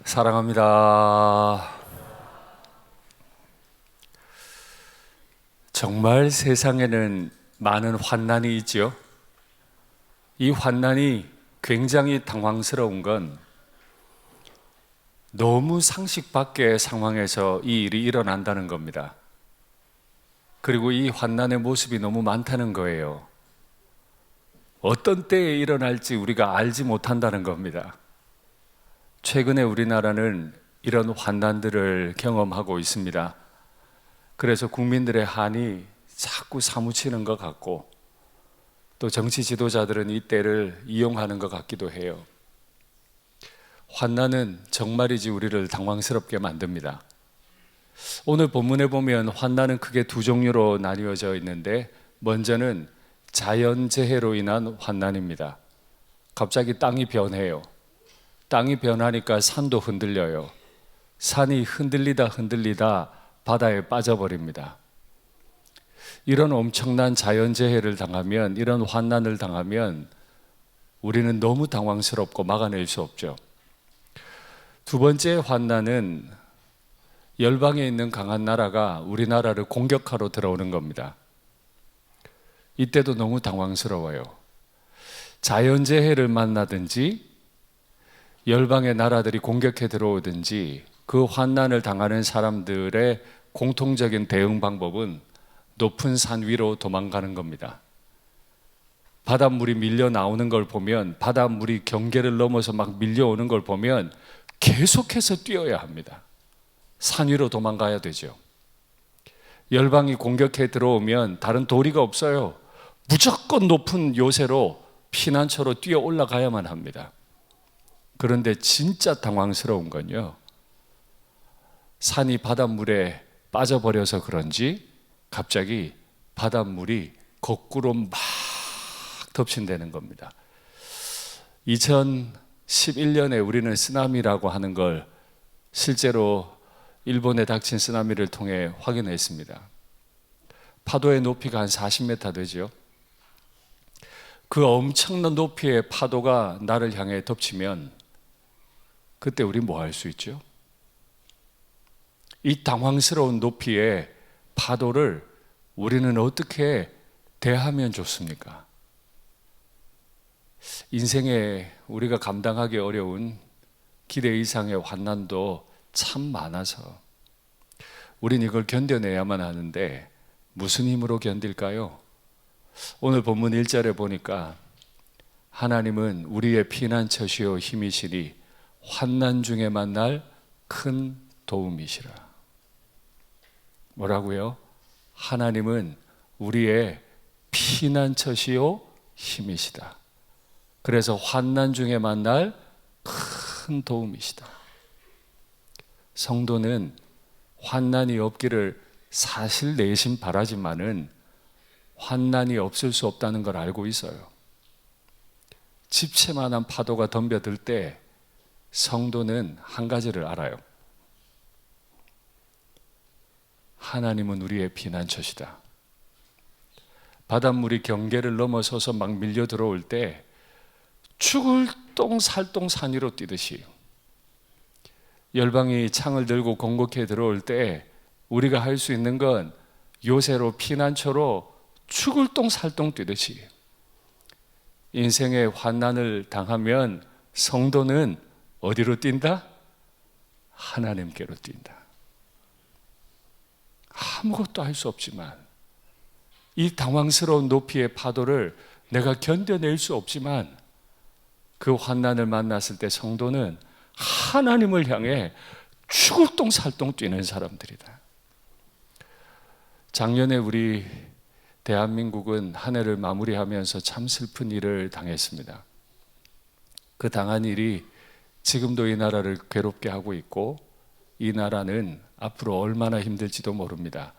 사랑합니다. 정말 세상에는 많은 환난이 있지요. 이 환난이 굉장히 당황스러운 건 너무 상식 밖의 상황에서 이 일이 일어난다는 겁니다. 그리고 이 환난의 모습이 너무 많다는 거예요. 어떤 때에 일어날지 우리가 알지 못한다는 겁니다. 최근에 우리나라는 이런 환난들을 경험하고 있습니다. 그래서 국민들의 한이 자꾸 사무치는 것 같고 또 정치 지도자들은 이 때를 이용하는 것 같기도 해요. 환난은 정말이지 우리를 당황스럽게 만듭니다. 오늘 본문에 보면 환난은 크게 두 종류로 나뉘어져 있는데, 먼저는 자연재해로 인한 환난입니다. 갑자기 땅이 변해요. 땅이 변하니까 산도 흔들려요. 산이 흔들리다 바다에 빠져버립니다. 이런 엄청난 자연재해를 당하면, 이런 환난을 당하면 우리는 너무 당황스럽고 막아낼 수 없죠. 두 번째 환난은 열방에 있는 강한 나라가 우리나라를 공격하러 들어오는 겁니다. 이때도 너무 당황스러워요. 자연재해를 만나든지 열방의 나라들이 공격해 들어오든지 그 환난을 당하는 사람들의 공통적인 대응 방법은 높은 산 위로 도망가는 겁니다. 바닷물이 밀려 나오는 걸 보면, 바닷물이 경계를 넘어서 막 밀려오는 걸 보면 계속해서 뛰어야 합니다. 산 위로 도망가야 되죠. 열방이 공격해 들어오면 다른 도리가 없어요. 무조건 높은 요새로 피난처로 뛰어 올라가야만 합니다. 그런데 진짜 당황스러운 건요, 산이 바닷물에 빠져버려서 그런지 갑자기 바닷물이 거꾸로 막 덮친다는 겁니다. 2011년에 우리는 쓰나미라고 하는 걸 실제로 일본에 닥친 쓰나미를 통해 확인했습니다. 파도의 높이가 한 40m 되죠. 그 엄청난 높이의 파도가 나를 향해 덮치면 그때 우리 뭐 할 수 있죠? 이 당황스러운 높이의 파도를 우리는 어떻게 대하면 좋습니까? 인생에 우리가 감당하기 어려운 기대 이상의 환난도 참 많아서 우린 이걸 견뎌내야만 하는데 무슨 힘으로 견딜까요? 오늘 본문 1절에 보니까 하나님은 우리의 피난처시요 힘이시니 환난 중에 만날 큰 도움이시라. 뭐라고요? 하나님은 우리의 피난처시요 힘이시다. 그래서 환난 중에 만날 큰 도움이시다. 성도는 환난이 없기를 사실 내심 바라지만은 환난이 없을 수 없다는 걸 알고 있어요. 집채만한 파도가 덤벼들 때 성도는 한 가지를 알아요. 하나님은 우리의 피난처시다. 바닷물이 경계를 넘어서서 막 밀려 들어올 때 죽을 똥 살똥 산 위로 뛰듯이, 열방이 창을 들고 공격해 들어올 때 우리가 할 수 있는 건 요새로 피난처로 죽을 똥 살똥 뛰듯이, 인생의 환난을 당하면 성도는 어디로 뛴다? 하나님께로 뛴다. 아무것도 할 수 없지만, 이 당황스러운 높이의 파도를 내가 견뎌낼 수 없지만 그 환난을 만났을 때 성도는 하나님을 향해 죽을 똥 살똥 뛰는 사람들이다. 작년에 우리 대한민국은 한 해를 마무리하면서 참 슬픈 일을 당했습니다. 그 당한 일이 지금도 이 나라를 괴롭게 하고 있고, 이 나라는 앞으로 얼마나 힘들지도 모릅니다.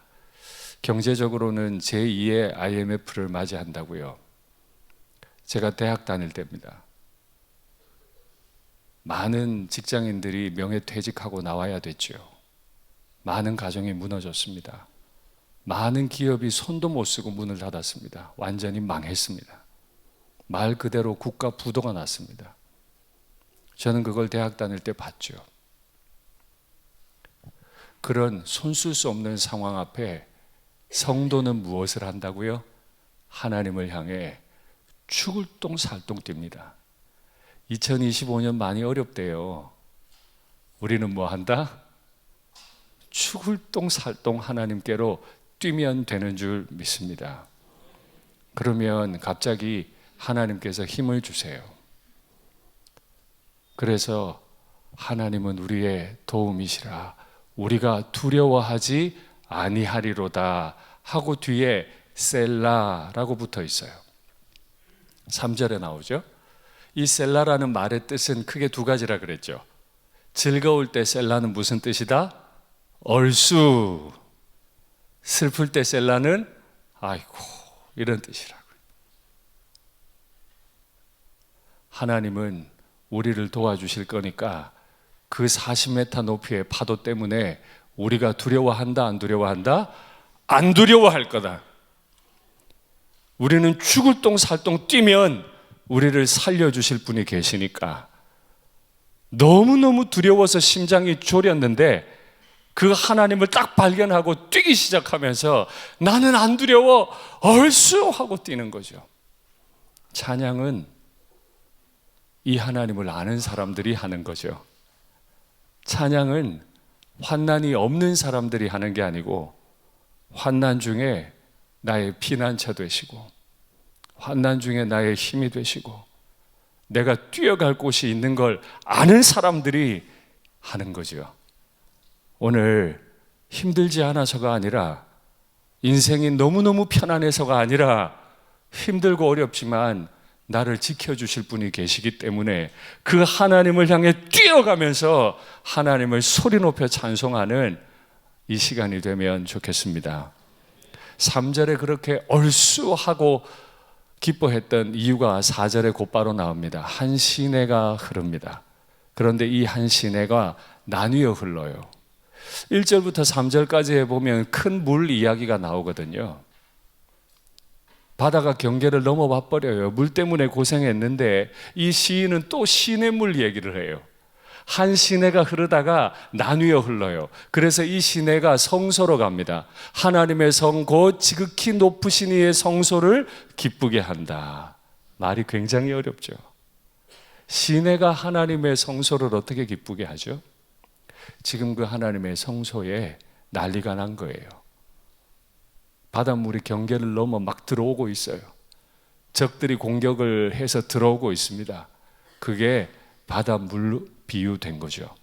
경제적으로는 제2의 IMF를 맞이한다고요. 제가 대학 다닐 때입니다. 많은 직장인들이 명예퇴직하고 나와야 됐죠. 많은 가정이 무너졌습니다. 많은 기업이 손도 못 쓰고 문을 닫았습니다. 완전히 망했습니다. 말 그대로 국가 부도가 났습니다. 저는 그걸 대학 다닐 때 봤죠. 그런 손쓸 수 없는 상황 앞에 성도는 무엇을 한다고요? 하나님을 향해 죽을 똥 살똥 뜁니다. 2025년 많이 어렵대요. 우리는 뭐 한다? 죽을 똥 살똥 하나님께로 뛰면 되는 줄 믿습니다. 그러면 갑자기 하나님께서 힘을 주세요. 그래서 하나님은 우리의 도움이시라 우리가 두려워하지 아니하리로다 하고 뒤에 셀라라고 붙어 있어요. 3절에 나오죠. 이 셀라라는 말의 뜻은 크게 두 가지라 그랬죠. 즐거울 때 셀라는 무슨 뜻이다? 얼쑤. 슬플 때 셀라는 아이고 이런 뜻이라고요. 하나님은 우리를 도와주실 거니까 그 40m 높이의 파도 때문에 우리가 두려워한다 안 두려워한다? 안 두려워할 거다. 우리는 죽을 똥 살똥 뛰면 우리를 살려주실 분이 계시니까 너무너무 두려워서 심장이 졸였는데 그 하나님을 딱 발견하고 뛰기 시작하면서 나는 안 두려워 얼쑤 하고 뛰는 거죠. 찬양은 이 하나님을 아는 사람들이 하는 거죠. 찬양은 환난이 없는 사람들이 하는 게 아니고 환난 중에 나의 피난처 되시고 환난 중에 나의 힘이 되시고 내가 뛰어갈 곳이 있는 걸 아는 사람들이 하는 거죠. 오늘 힘들지 않아서가 아니라 인생이 너무너무 편안해서가 아니라 힘들고 어렵지만 나를 지켜주실 분이 계시기 때문에 그 하나님을 향해 뛰어가면서 하나님을 소리 높여 찬송하는 이 시간이 되면 좋겠습니다. 3절에 그렇게 얼쑤하고 기뻐했던 이유가 4절에 곧바로 나옵니다. 한 시내가 흐릅니다. 그런데 이 한 시내가 나뉘어 흘러요. 1절부터 3절까지 보면 큰 물 이야기가 나오거든요. 바다가 경계를 넘어와 버려요. 물 때문에 고생했는데 이 시인은 또 시냇물 얘기를 해요. 한 시내가 흐르다가 나뉘어 흘러요. 그래서 이 시내가 성소로 갑니다. 하나님의 성 곧 지극히 높으신 이의 성소를 기쁘게 한다. 말이 굉장히 어렵죠. 시내가 하나님의 성소를 어떻게 기쁘게 하죠? 지금 그 하나님의 성소에 난리가 난 거예요. 바닷물이 경계를 넘어 막 들어오고 있어요. 적들이 공격을 해서 들어오고 있습니다. 그게 바닷물로 비유된 거죠.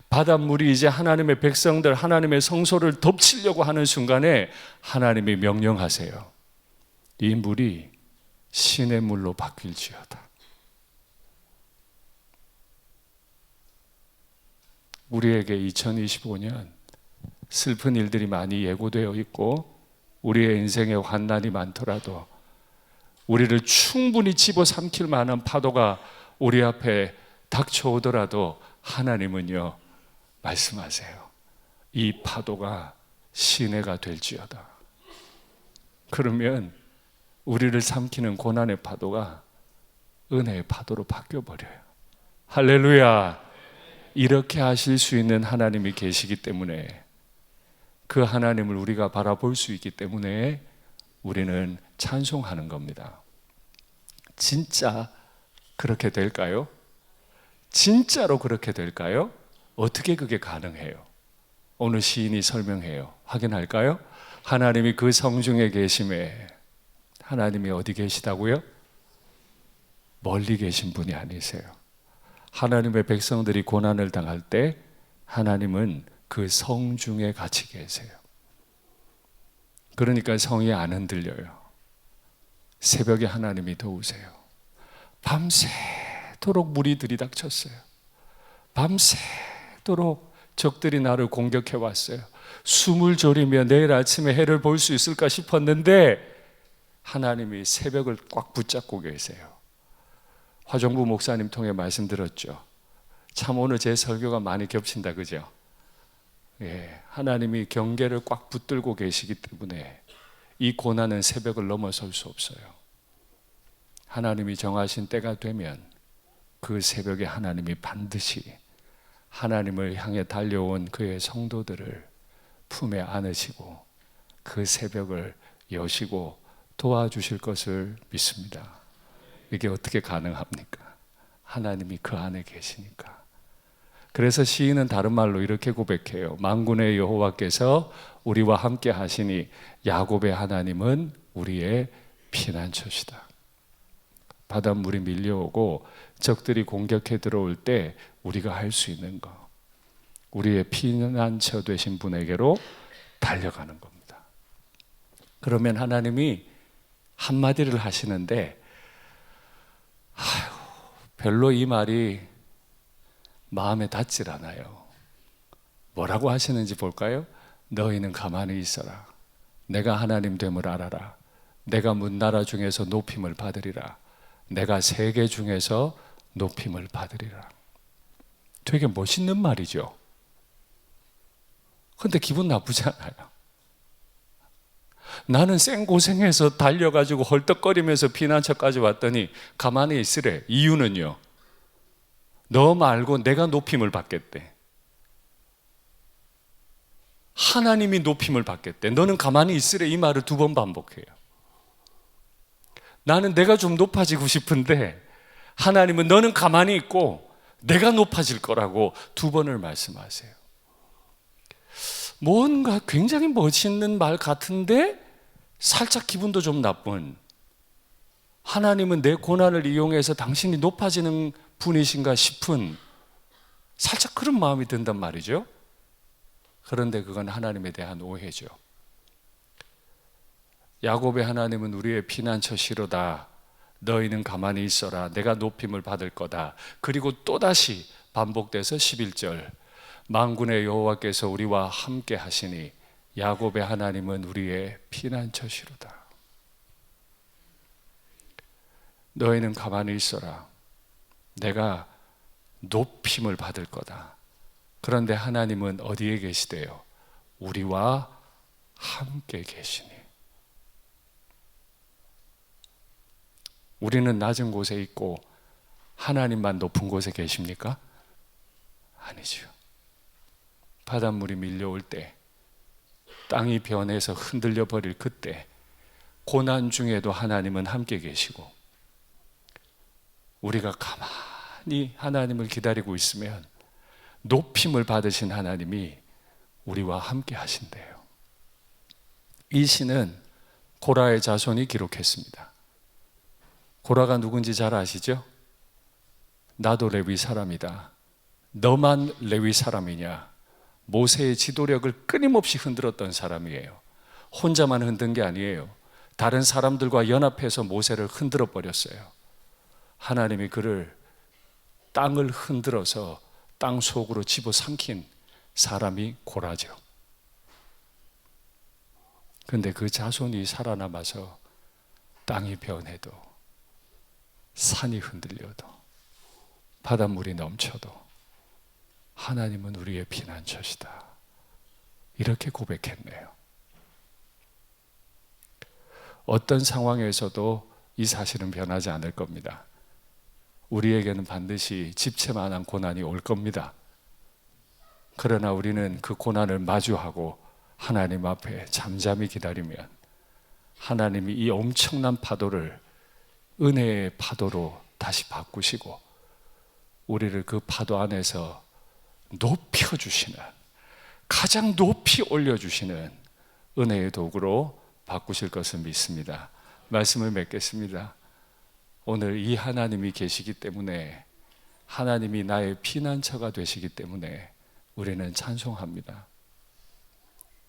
바닷물이 이제 하나님의 백성들, 하나님의 성소를 덮치려고 하는 순간에 하나님이 명령하세요. 이 물이 신의 물로 바뀔지어다. 우리에게 2025년 슬픈 일들이 많이 예고되어 있고 우리의 인생에 환난이 많더라도 우리를 충분히 집어삼킬 만한 파도가 우리 앞에 닥쳐오더라도 하나님은요 말씀하세요. 이 파도가 시내가 될지어다. 그러면 우리를 삼키는 고난의 파도가 은혜의 파도로 바뀌어버려요. 할렐루야. 이렇게 하실 수 있는 하나님이 계시기 때문에 그 하나님을 우리가 바라볼 수 있기 때문에 우리는 찬송하는 겁니다. 진짜 그렇게 될까요? 진짜로 그렇게 될까요? 어떻게 그게 가능해요? 오늘 시인이 설명해요. 확인할까요? 하나님이 그 성중에 계심에 하나님이 어디 계시다고요? 멀리 계신 분이 아니세요. 하나님의 백성들이 고난을 당할 때 하나님은 그 성중에 같이 계세요. 그러니까 성이 안 흔들려요. 새벽에 하나님이 도우세요. 밤새도록 물이 들이닥쳤어요. 밤새도록 적들이 나를 공격해 왔어요. 숨을 졸이며 내일 아침에 해를 볼 수 있을까 싶었는데 하나님이 새벽을 꽉 붙잡고 계세요. 화정부 목사님 통해 말씀 들었죠. 참 오늘 제 설교가 많이 겹친다, 그죠? 예, 하나님이 경계를 꽉 붙들고 계시기 때문에 이 고난은 새벽을 넘어설 수 없어요. 하나님이 정하신 때가 되면 그 새벽에 하나님이 반드시 하나님을 향해 달려온 그의 성도들을 품에 안으시고 그 새벽을 여시고 도와주실 것을 믿습니다. 이게 어떻게 가능합니까? 하나님이 그 안에 계시니까. 그래서 시인은 다른 말로 이렇게 고백해요. 만군의 여호와께서 우리와 함께 하시니 야곱의 하나님은 우리의 피난처시다. 바닷물이 밀려오고 적들이 공격해 들어올 때 우리가 할 수 있는 거, 우리의 피난처 되신 분에게로 달려가는 겁니다. 그러면 하나님이 한마디를 하시는데 별로 이 말이 마음에 닿질 않아요. 뭐라고 하시는지 볼까요? 너희는 가만히 있어라. 내가 하나님 됨을 알아라. 내가 문나라 중에서 높임을 받으리라. 내가 세계 중에서 높임을 받으리라. 되게 멋있는 말이죠. 근데 기분 나쁘지 않아요. 나는 생고생해서 달려가지고 헐떡거리면서 피난처까지 왔더니 가만히 있으래. 이유는요, 너 말고 내가 높임을 받겠대. 하나님이 높임을 받겠대. 너는 가만히 있으래. 이 말을 2번 반복해요. 나는 내가 좀 높아지고 싶은데 하나님은 너는 가만히 있고 내가 높아질 거라고 2번을 말씀하세요. 뭔가 굉장히 멋있는 말 같은데 살짝 기분도 좀 나쁜, 하나님은 내 고난을 이용해서 당신이 높아지는 분이신가 싶은 살짝 그런 마음이 든단 말이죠. 그런데 그건 하나님에 대한 오해죠. 야곱의 하나님은 우리의 피난처시로다. 너희는 가만히 있어라. 내가 높임을 받을 거다. 그리고 또다시 반복돼서 11절, 만군의 여호와께서 우리와 함께 하시니 야곱의 하나님은 우리의 피난처시로다. 너희는 가만히 있어라. 내가 높임을 받을 거다. 그런데 하나님은 어디에 계시대요? 우리와 함께 계시니. 우리는 낮은 곳에 있고 하나님만 높은 곳에 계십니까? 아니죠. 바닷물이 밀려올 때, 땅이 변해서 흔들려 버릴 그때, 고난 중에도 하나님은 함께 계시고, 우리가 가만히 하나님을 기다리고 있으면 높임을 받으신 하나님이 우리와 함께 하신대요. 이 시는 고라의 자손이 기록했습니다. 고라가 누군지 잘 아시죠? 나도 레위 사람이다. 너만 레위 사람이냐? 모세의 지도력을 끊임없이 흔들었던 사람이에요. 혼자만 흔든 게 아니에요. 다른 사람들과 연합해서 모세를 흔들어 버렸어요. 하나님이 그를 땅을 흔들어서 땅 속으로 집어삼킨 사람이 고라죠. 그런데 그 자손이 살아남아서 땅이 변해도, 산이 흔들려도, 바닷물이 넘쳐도 하나님은 우리의 피난처시다. 이렇게 고백했네요. 어떤 상황에서도 이 사실은 변하지 않을 겁니다. 우리에게는 반드시 집채만한 고난이 올 겁니다. 그러나 우리는 그 고난을 마주하고 하나님 앞에 잠잠히 기다리면 하나님이 이 엄청난 파도를 은혜의 파도로 다시 바꾸시고 우리를 그 파도 안에서 높여주시는, 가장 높이 올려주시는 은혜의 도구로 바꾸실 것을 믿습니다. 말씀을 맺겠습니다. 오늘 이 하나님이 계시기 때문에, 하나님이 나의 피난처가 되시기 때문에 우리는 찬송합니다.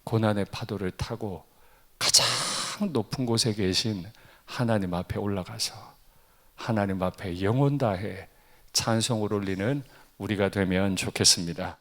고난의 파도를 타고 가장 높은 곳에 계신 하나님 앞에 올라가서 하나님 앞에 영혼 다해 찬송을 올리는 우리가 되면 좋겠습니다.